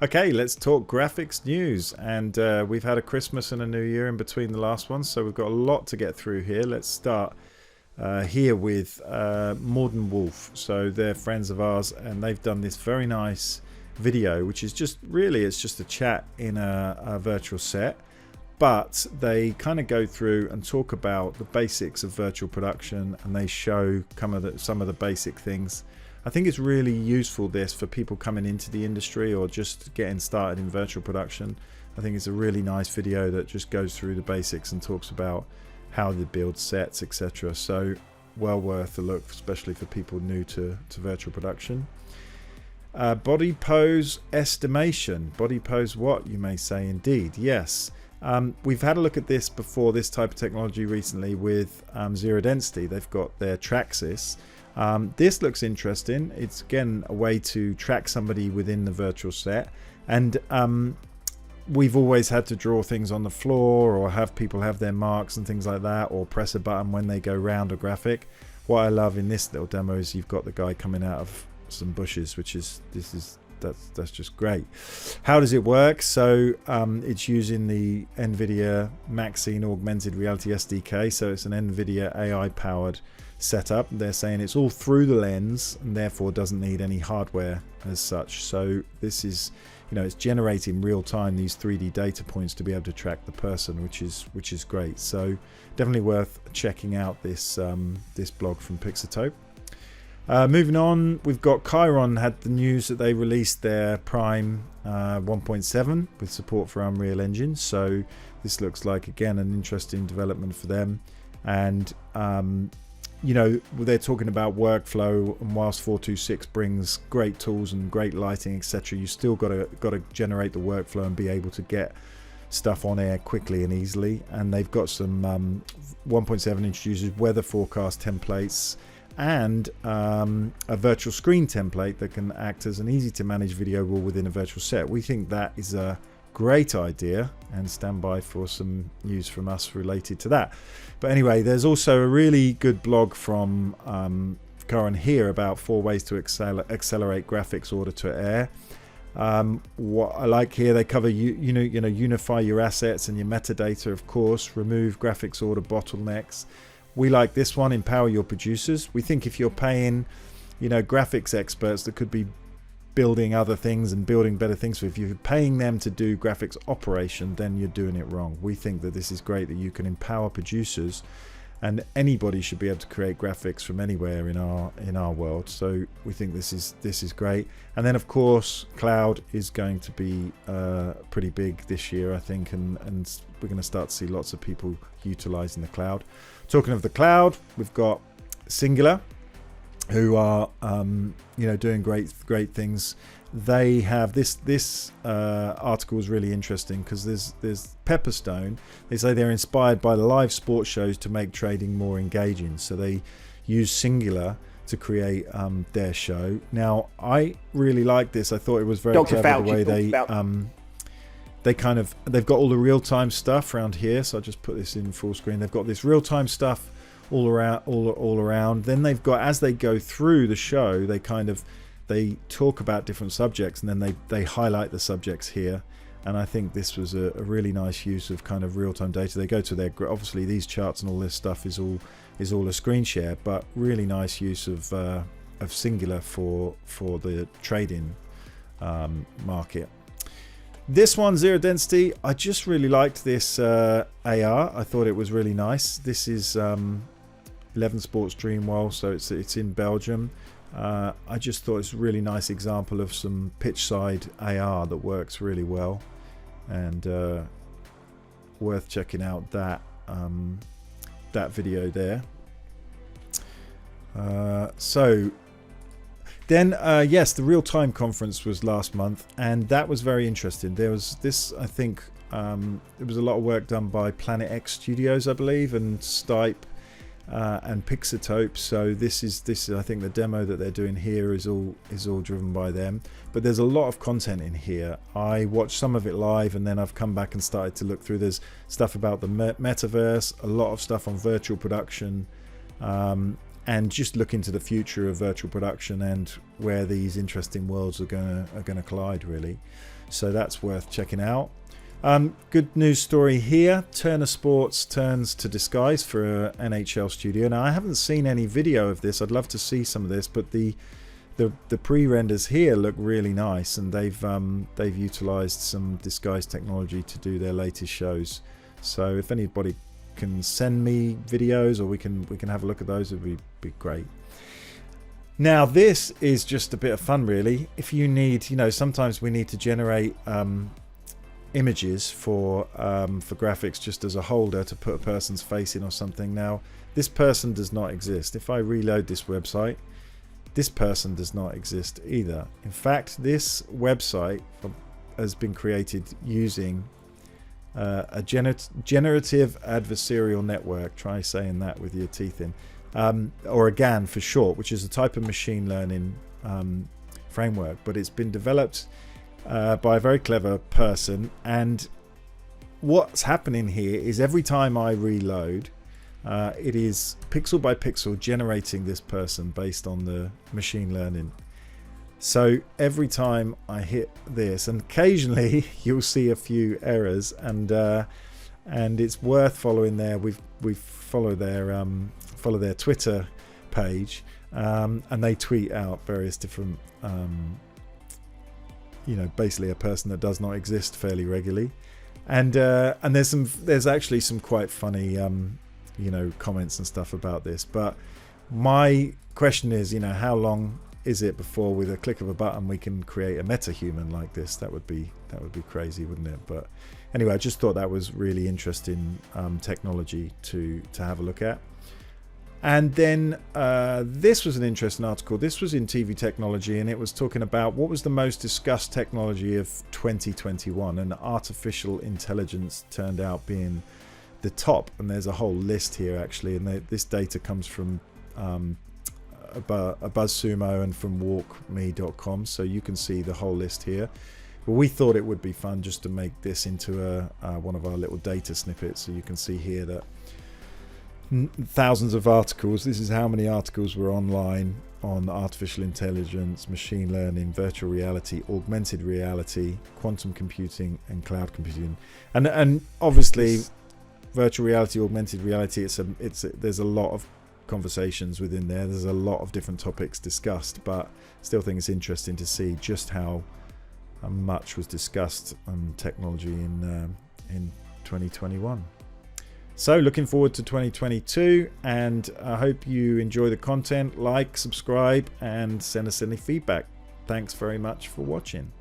Okay, let's talk graphics news. And we've had a Christmas and a New Year in between the last one, so we've got a lot to get through here. Let's start here with Morden Wolf. So they're friends of ours, and they've done this very nice video, which is just really, it's just a chat in a virtual set. But they kind of go through and talk about the basics of virtual production, and they show some of the basic things. I think it's really useful this for people coming into the industry or just getting started in virtual production. I think it's a really nice video that just goes through the basics and talks about how to build sets, etc. So well worth a look, especially for people new to virtual production. Body pose estimation. Body pose what, you may say? Indeed, yes. We've had a look at this before, this type of technology recently with Zero Density. They've got their Traxis. This looks interesting. It's again a way to track somebody within the virtual set, and we've always had to draw things on the floor or have people have their marks and things like that, or press a button when they go round a graphic. What I love in this little demo is you've got the guy coming out of some bushes, which is that's just great. How does it work? So it's using the NVIDIA Maxine augmented reality SDK, so it's an NVIDIA AI powered setup. They're saying it's all through the lens and therefore doesn't need any hardware as such. So this is, it's generating real time these 3D data points to be able to track the person, which is great. So definitely worth checking out this this blog from Pixotope. Moving on, we've got Chyron had the news that they released their Prime 1.7 with support for Unreal Engine. So this looks like, again, an interesting development for them. And they're talking about workflow, and whilst 426 brings great tools and great lighting, etc., you still got to generate the workflow and be able to get stuff on air quickly and easily. And they've got some 1.7 introduces weather forecast templates and a virtual screen template that can act as an easy to manage video wall within a virtual set. We think that is a great idea, and stand by for some news from us related to that. But anyway, there's also a really good blog from Chyron here about 4 ways to accelerate graphics order to air. What I like here, they cover unify your assets and your metadata, of course, remove graphics order bottlenecks. We like this one, empower your producers. We think if you're paying, graphics experts that could be building other things and building better things, if you're paying them to do graphics operation, then you're doing it wrong. We think that this is great, that you can empower producers, and anybody should be able to create graphics from anywhere in our world. So we think this is great. And then of course cloud is going to be pretty big this year, I think, and we're going to start to see lots of people utilizing the cloud. Talking of the cloud, we've got Singular, who are doing great things. They have this article is really interesting because there's Pepperstone. They say they're inspired by the live sports shows to make trading more engaging, so they use Singular to create their show. Now I really like this. I thought it was very Dr. clever Fauci the way they've got all the real-time stuff around here. So I just put this in full screen. They've got this real-time stuff all around. Then they've got, as they go through the show, they talk about different subjects, and then they highlight the subjects here. And I think this was a really nice use of kind of real-time data. They go to their, obviously these charts and all this stuff is all a screen share, but really nice use of Singular for the trading market. This one, Zero Density, I just really liked this AR. I thought it was really nice. This is 11 Sports Dreamworld, so it's in Belgium. I just thought it's a really nice example of some pitch side AR that works really well, and worth checking out that video there. Then, yes, the real-time conference was last month, and that was very interesting. There was this, I think, there was a lot of work done by Planet X Studios, I believe, and Stype and Pixotope. So this is I think the demo that they're doing here is all driven by them. But there's a lot of content in here. I watched some of it live, and then I've come back and started to look through. There's stuff about the metaverse, a lot of stuff on virtual production. And just look into the future of virtual production and where these interesting worlds are going to collide, really. So that's worth checking out. Good news story here. Turner Sports turns to Disguise for an NHL studio. Now, I haven't seen any video of this. I'd love to see some of this, but the pre-renders here look really nice, and they've utilized some Disguise technology to do their latest shows. So if anybody can send me videos, or we can have a look at those, it would be great. Now, this is just a bit of fun, really. If you need, sometimes we need to generate images for graphics just as a holder to put a person's face in or something. Now, this person does not exist. If I reload this website, this person does not exist either. In fact, this website has been created using a generative adversarial network. Try saying that with your teeth in. Or a GAN for short, which is a type of machine learning framework, but it's been developed by a very clever person. And what's happening here is every time I reload, it is pixel by pixel generating this person based on the machine learning. So every time I hit this, and occasionally you'll see a few errors, and it's worth following there. We follow their Twitter page, and they tweet out various different basically a person that does not exist fairly regularly, and there's actually some quite funny comments and stuff about this. But my question is, how long is it before with a click of a button we can create a meta-human like this? That would be crazy, wouldn't it? But anyway, I just thought that was really interesting technology to have a look at. And then this was an interesting article. This was in TV Technology, and it was talking about what was the most discussed technology of 2021, and artificial intelligence turned out being the top. And there's a whole list here actually, and this data comes from BuzzSumo and from walkme.com, so you can see the whole list here. But we thought it would be fun just to make this into one of our little data snippets, so you can see here that thousands of articles. This is how many articles were online on artificial intelligence, machine learning, virtual reality, augmented reality, quantum computing, and cloud computing. And obviously, virtual reality, augmented reality. There's a lot of conversations within there. There's a lot of different topics discussed, but still think it's interesting to see just how much was discussed on technology in 2021. So looking forward to 2022, and I hope you enjoy the content. Like, subscribe, and send us any feedback. Thanks very much for watching.